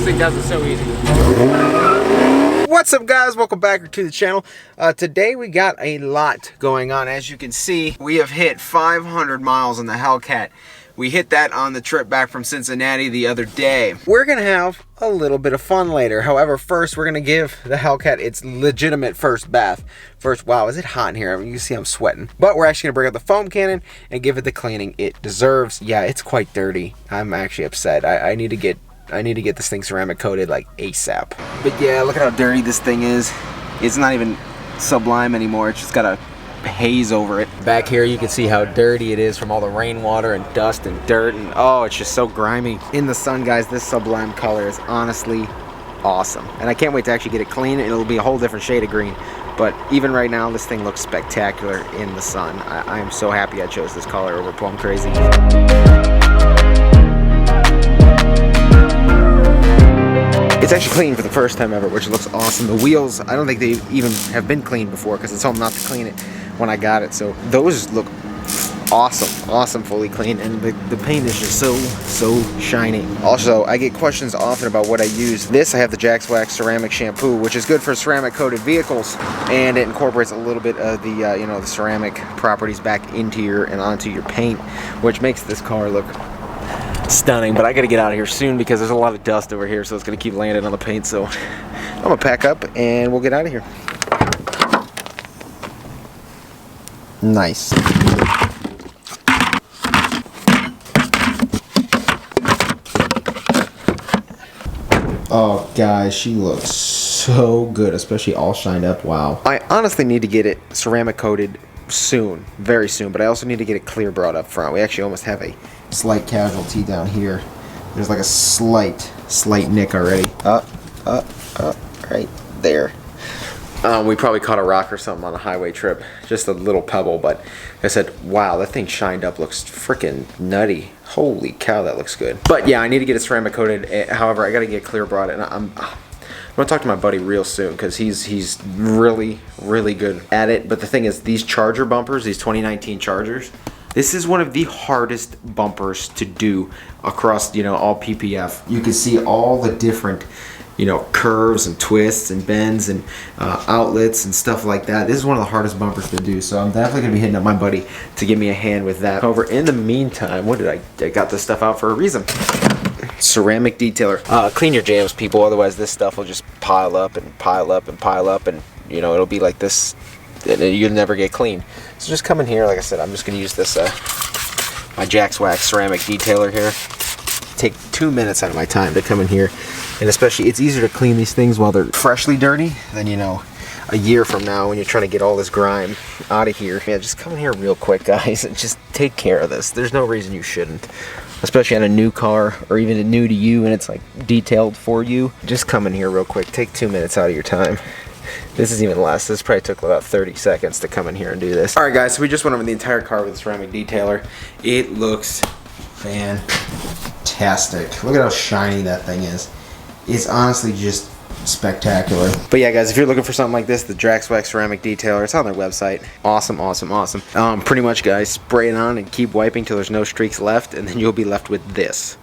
thing does it so easy. What's up, guys? Welcome back to the channel. Today we got a lot going on. As you can see, we have hit 500 miles on the Hellcat. We hit that on the trip back from Cincinnati the other day. We're gonna have a little bit of fun later. However, first we're gonna give the Hellcat its legitimate first bath. First, wow, is it hot in here? I mean, you can see I'm sweating. But we're actually gonna bring out the foam cannon and give it the cleaning it deserves. Yeah, it's quite dirty. I'm actually upset. I need to get this thing ceramic coated like ASAP. But yeah, look at how dirty this thing is. It's not even sublime anymore. It's just got a haze over it. Back here you can see how dirty it is from all the rainwater and dust and dirt, and oh, it's just so grimy. In the sun, guys, this sublime color is honestly awesome. And I can't wait to actually get it clean. It'll be a whole different shade of green. But even right now, this thing looks spectacular in the sun. I am so happy I chose this color over Plum Crazy. It's actually clean for the first time ever, which looks awesome. The wheels, I don't think they even have been cleaned before because I told them not to clean it when I got it. So those look awesome fully clean, and the paint is just so shiny. Also, I get questions often about what I use. This, I have the Jax Wax ceramic shampoo, which is good for ceramic coated vehicles, and it incorporates a little bit of the the ceramic properties back into your and onto your paint, which makes this car look stunning. But I gotta get out of here soon because there's a lot of dust over here, so it's gonna keep landing on the paint. So I'm gonna pack up and we'll get out of here. Nice. Oh, guys, she looks so good, especially all shined up. Wow. I honestly need to get it ceramic coated soon, very soon, but I also need to get it clear brought up front. We actually almost have a slight casualty down here. There's like a slight nick already. Right there. We probably caught a rock or something on a highway trip. Just a little pebble, but I said, wow, that thing shined up, looks freaking nutty. Holy cow, that looks good. But yeah, I need to get it ceramic coated. However, I gotta get clear brought, and I'm gonna talk to my buddy real soon because he's really good at it. But the thing is, these Charger bumpers, these 2019 Chargers, this is one of the hardest bumpers to do across, all PPF. You can see all the different, curves and twists and bends and outlets and stuff like that. This is one of the hardest bumpers to do, so I'm definitely gonna be hitting up my buddy to give me a hand with that. However, in the meantime, I got this stuff out for a reason. Ceramic detailer. Clean your jams, people, otherwise this stuff will just pile up and pile up and pile up, and it'll be like this, and you'll never get clean. So just come in here. Like I said, I'm just gonna use this my Jax Wax ceramic detailer here. Take 2 minutes out of my time to come in here, and especially it's easier to clean these things while they're freshly dirty than a year from now when you're trying to get all this grime out of here. Yeah, just come in here real quick, guys, and just take care of this. There's no reason you shouldn't, especially on a new car or even a new to you and it's like detailed for you. Just come in here real quick. Take 2 minutes out of your time. This is even less. This probably took about 30 seconds to come in here and do this. Alright, guys, so we just went over the entire car with a ceramic detailer. It looks fantastic. Look at how shiny that thing is. It's honestly just spectacular. But yeah, guys, if you're looking for something like this, the Jax Wax ceramic detailer, it's on their website. Awesome. Pretty much, guys, spray it on and keep wiping till there's no streaks left, and then you'll be left with this.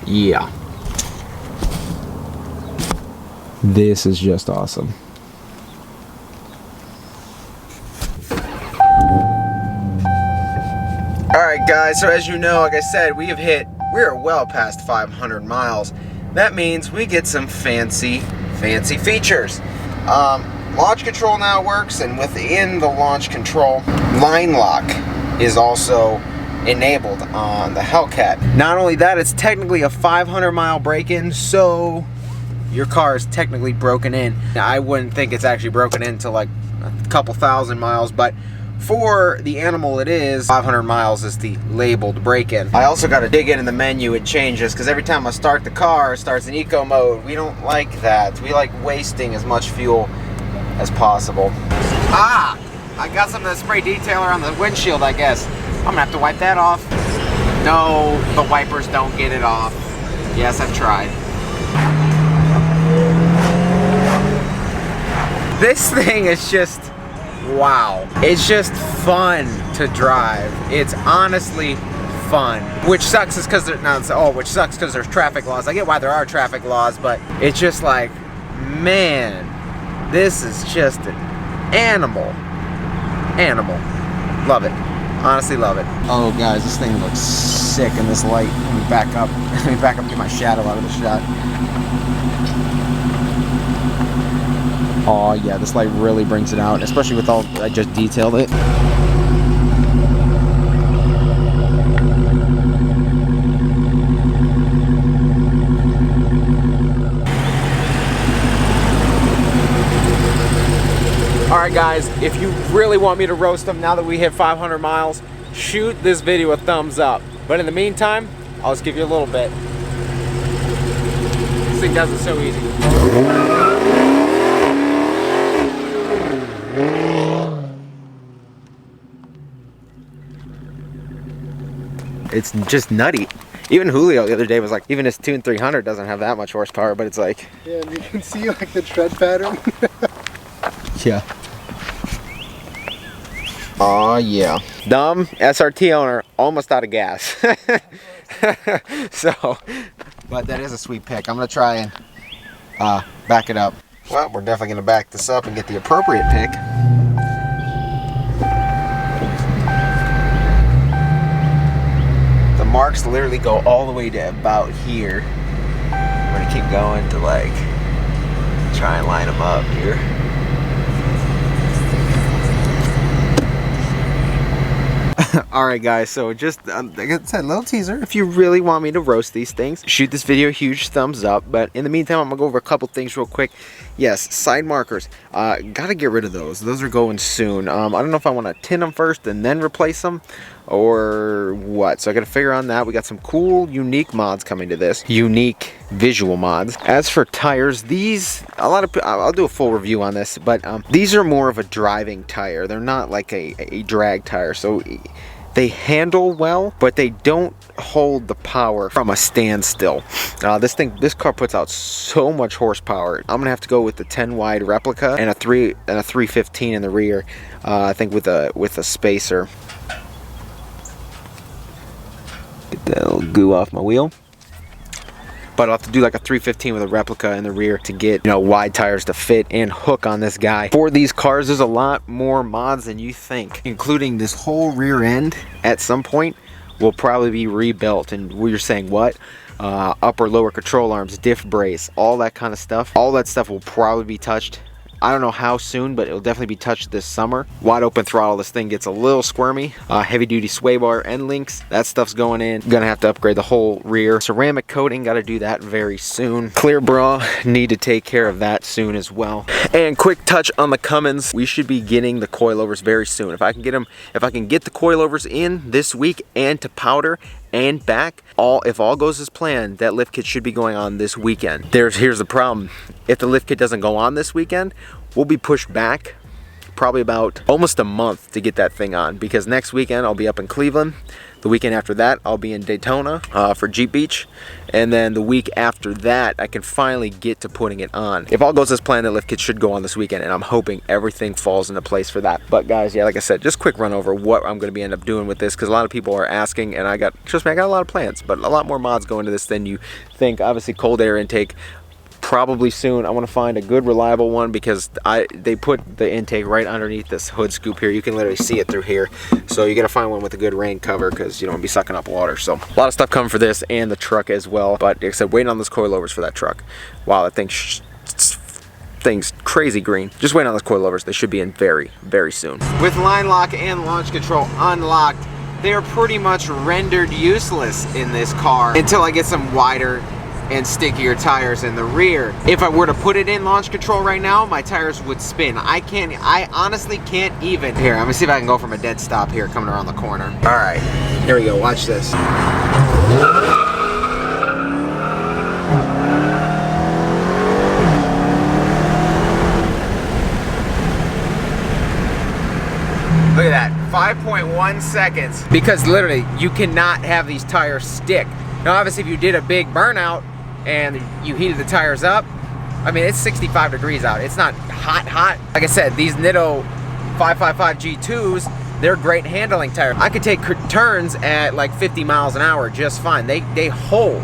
Yeah. This is just awesome. Alright, guys, so as you know, like I said, we're well past 500 miles. That means we get some fancy features. Launch control now works, and within the launch control, line lock is also enabled on the Hellcat. Not only that, it's technically a 500-mile break-in, so your car is technically broken in. Now, I wouldn't think it's actually broken into like a couple thousand miles, but for the animal it is, 500 miles is the labeled break-in. I also got to dig in the menu and change this, because every time I start the car, it starts in eco mode. We don't like that. We like wasting as much fuel as possible. Ah! I got some of the spray detailer on the windshield, I guess. I'm gonna have to wipe that off. No, the wipers don't get it off. Yes, I've tried. This thing is just wow. It's just fun to drive. It's honestly fun. Which sucks is because which sucks because there's traffic laws. I get why there are traffic laws, but it's just like, man, this is just an animal. Love it. Honestly love it. Oh guys, this thing looks sick in this light. Let me back up. Let me back up and get my shadow out of the shot. Oh yeah, this light really brings it out, especially with all I just detailed it. Alright guys, if you really want me to roast them now that we hit 500 miles, shoot this video a thumbs up. But in the meantime, I'll just give you a little bit. This thing does it so easy. It's just nutty. Even Julio the other day was like, even his Tune 300 doesn't have that much horsepower, but it's like... Yeah, and you can see like the tread pattern. Yeah. Oh yeah. Dumb SRT owner, almost out of gas. So, but that is a sweet pick. I'm gonna try and back it up. Well, we're definitely gonna back this up and get the appropriate pick. The marks literally go all the way to about here. I'm gonna keep going to like try and line them up here. Alright guys, so just like I said, little teaser. If you really want me to roast these things, shoot this video a huge thumbs up. But in the meantime, I'm gonna go over a couple things real quick. Yes, side markers, gotta get rid of those. Those are going soon. I don't know if I want to tin them first and then replace them or what, so I gotta figure on that. We got some cool unique mods coming to this, unique visual mods. As for tires, these, I'll do a full review on this, but these are more of a driving tire. They're not like a drag tire, so they handle well, but they don't hold the power from a standstill. This car puts out so much horsepower. I'm gonna have to go with the 10 wide replica and a 315 in the rear. I think with a spacer. Get that little goo off my wheel. But I'll have to do like a 315 with a replica in the rear to get, you know, wide tires to fit and hook on this guy. For these cars, there's a lot more mods than you think, including this whole rear end at some point will probably be rebuilt. And you're saying what? Upper lower control arms, diff brace, all that kind of stuff. All that stuff will probably be touched. I don't know how soon, but it'll definitely be touched this summer. Wide open throttle, this thing gets a little squirmy. Heavy duty sway bar end links, that stuff's going in. Gonna have to upgrade the whole rear. Ceramic coating, gotta do that very soon. Clear bra, need to take care of that soon as well. And quick touch on the Cummins, we should be getting the coilovers very soon. If I can get the coilovers in this week and to powder and back, if all goes as planned, that lift kit should be going on this weekend. Here's the problem. If the lift kit doesn't go on this weekend, we'll be pushed back probably about almost a month to get that thing on, because next weekend I'll be up in Cleveland. The weekend after that I'll be in Daytona for Jeep Beach, and then the week after that I can finally get to putting it on. If all goes as planned, the lift kit should go on this weekend, and I'm hoping everything falls into place for that. But guys, yeah, like I said, just quick run over what I'm going to end up doing with this, because a lot of people are asking, and trust me, I got a lot of plans, but a lot more mods go into this than you think. Obviously, cold air intake, probably soon. I want to find a good reliable one, because they put the intake right underneath this hood scoop here. You can literally see it through here, so you got to find one with a good rain cover, because you don't want to be sucking up water. So a lot of stuff coming for this and the truck as well. But like I said, waiting on those coilovers for that truck. Wow, that thing's crazy green. Just waiting on those coilovers. They should be in very, very soon. With line lock and launch control unlocked, they're pretty much rendered useless in this car until I get some wider and stickier tires in the rear. If I were to put it in launch control right now, my tires would spin. I honestly can't even. Here, I'm gonna see if I can go from a dead stop here coming around the corner. All right, here we go, watch this. Look at that, 5.1 seconds. Because literally, you cannot have these tires stick. Now obviously if you did a big burnout and you heated the tires up, I mean, it's 65 degrees out. It's not hot. Like I said, these Nitto 555 G2s, they're great handling tires. I could take turns at like 50 miles an hour just fine. They hold.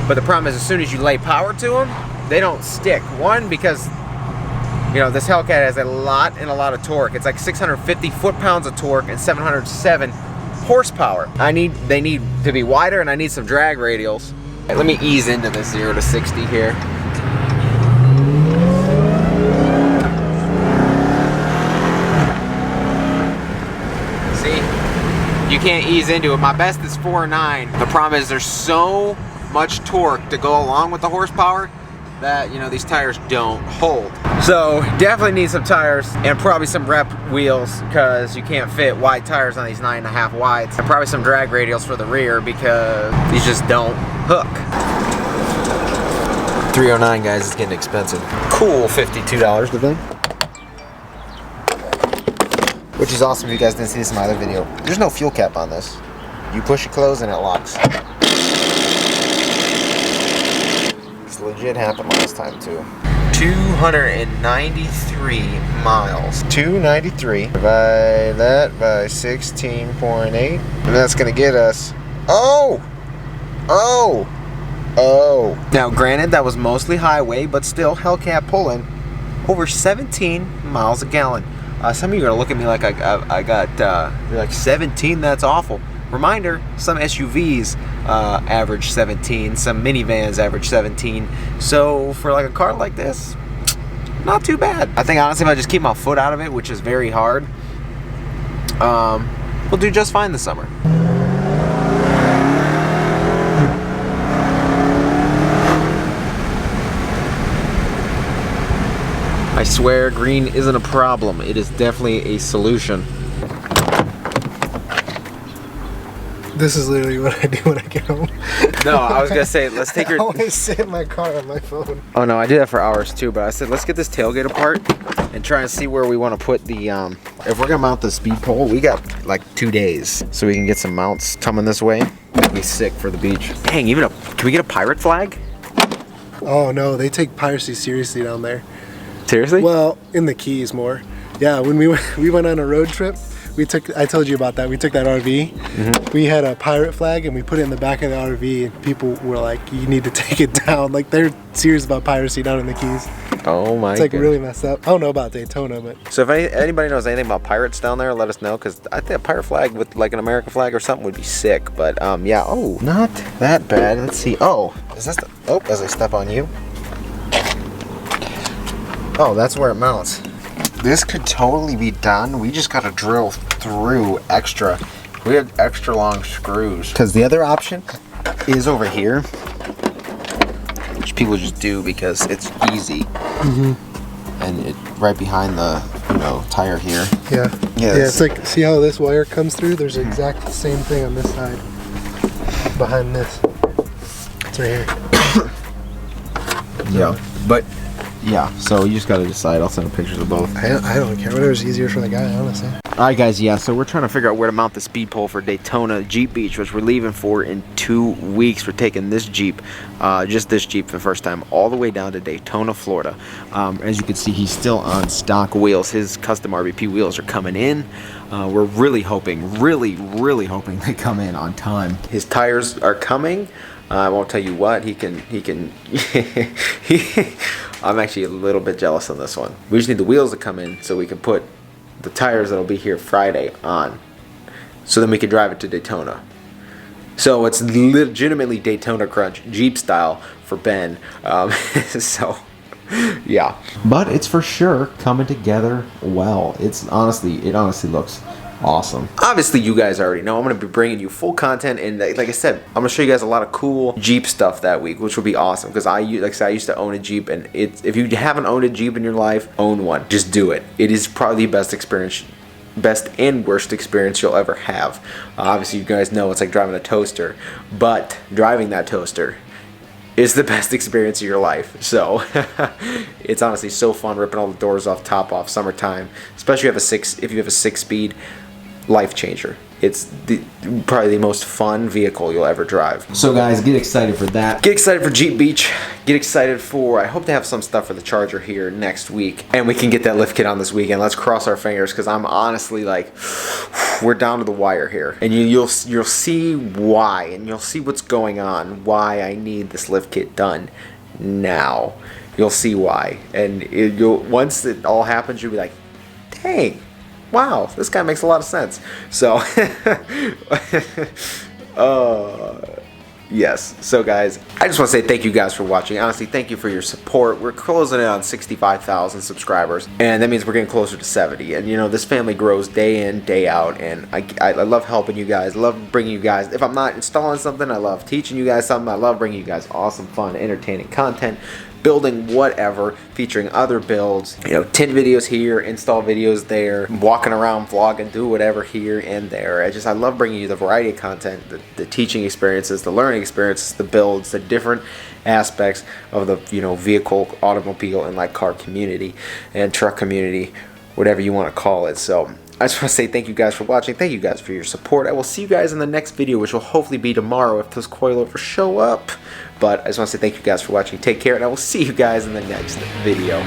But the problem is, as soon as you lay power to them, they don't stick. One, because you know, this Hellcat has a lot of torque. It's like 650 foot-pounds of torque and 707 horsepower. They need to be wider, and I need some drag radials. Let me ease into this 0 to 60 here. See, you can't ease into it. My best is 4.9. The problem is there's so much torque to go along with the horsepower that, you know, these tires don't hold. So definitely need some tires and probably some rep wheels, because you can't fit wide tires on these 9.5 wides, and probably some drag radials for the rear because these just don't hook. 309, guys, is getting expensive. Cool, $52 to them. Which is awesome if you guys didn't see this in my other video. There's no fuel cap on this. You push it closed and it locks. This legit happened last time too. 293 miles. 293. Divide that by 16.8. And that's gonna get us. Oh! Now granted, that was mostly highway, but still Hellcat pulling over 17 miles a gallon. Some of you are gonna look at me like I got you're like 17, that's awful. Reminder, some SUVs average 17, some minivans average 17. So for like a car like this, not too bad. I think honestly if I just keep my foot out of it, which is very hard, we'll do just fine this summer. I swear green isn't a problem. It is definitely a solution. This is literally what I do when I get home. No, I was gonna say, let's take your... I always sit in my car on my phone. Oh no, I do that for hours too, but I said, let's get this tailgate apart and try and see where we want to put the, if we're gonna mount the speed pole, we got like 2 days. So we can get some mounts coming this way. It'll be sick for the beach. Dang, can we get a pirate flag? Oh no, they take piracy seriously down there. Seriously? Well, in the Keys more. Yeah, when we went on a road trip, I told you about that. We took that RV. Mm-hmm. We had a pirate flag and we put it in the back of the RV, and people were like, "You need to take it down." Like they're serious about piracy down in the Keys. Oh my! It's like really messed up. I don't know about Daytona, but so if anybody knows anything about pirates down there, let us know, because I think a pirate flag with like an American flag or something would be sick. But yeah. Oh, not that bad. Let's see. Oh, is this the? Oh, as I step on you. Oh, that's where it mounts. This could totally be done. We just gotta drill through extra. We have extra long screws. Because the other option is over here, which people just do because it's easy. Mm-hmm. And it right behind the, you know, tire here. Yeah. Yeah, it's like, see how this wire comes through? There's the exact same thing on this side. Behind this. It's right here. Yeah. But yeah, so you just gotta decide. I'll send pictures of both. I don't care. Whatever's easier for the guy, honestly. Alright guys, yeah, so we're trying to figure out where to mount the speed pole for Daytona Jeep Beach, which we're leaving for in 2 weeks. We're taking this Jeep, just this Jeep for the first time, all the way down to Daytona, Florida. As you can see, he's still on stock wheels. His custom RBP wheels are coming in. We're really hoping, really hoping they come in on time. His tires are coming. I won't tell you what, he can I'm actually a little bit jealous on this one. We just need the wheels to come in so we can put the tires that'll be here Friday on, so then we can drive it to Daytona. So it's legitimately Daytona Crunch Jeep style for Ben. So yeah, but it's for sure coming together well. It honestly looks awesome. Obviously you guys already know I'm going to be bringing you full content, and like I said, I'm going to show you guys a lot of cool Jeep stuff that week, which will be awesome, because I used to own a Jeep, and if you haven't owned a Jeep in your life, own one. Just do it. It is probably the best and worst experience you'll ever have. Obviously you guys know it's like driving a toaster, but driving that toaster is the best experience of your life. So it's honestly so fun, ripping all the doors off, top off, summertime, especially if you have a 6-speed. Life changer. it's probably the most fun vehicle you'll ever drive. So guys, get excited for that. Get excited for Jeep Beach. Get excited for, I hope to have some stuff for the Charger here next week. And we can get that lift kit on this weekend. Let's cross our fingers, because I'm honestly like, we're down to the wire here. And you'll see why, and you'll see what's going on, why I need this lift kit done now. You'll see why. And once it all happens, you'll be like, dang. Wow, this guy makes a lot of sense. So, yes. So guys, I just want to say thank you guys for watching. Honestly, thank you for your support. We're closing in on 65,000 subscribers, and that means we're getting closer to 70. And you know, this family grows day in, day out, and I love helping you guys. I love bringing you guys, if I'm not installing something, I love teaching you guys something. I love bringing you guys awesome, fun, entertaining content. Building whatever, featuring other builds, you know, tint videos here, install videos there, walking around vlogging, do whatever here and there. I love bringing you the variety of content, the teaching experiences, the learning experiences, the builds, the different aspects of the, you know, vehicle, automobile, and like car community and truck community, whatever you want to call it. So I just want to say thank you guys for watching. Thank you guys for your support. I will see you guys in the next video, which will hopefully be tomorrow if those coilovers show up. But I just want to say thank you guys for watching. Take care, and I will see you guys in the next video.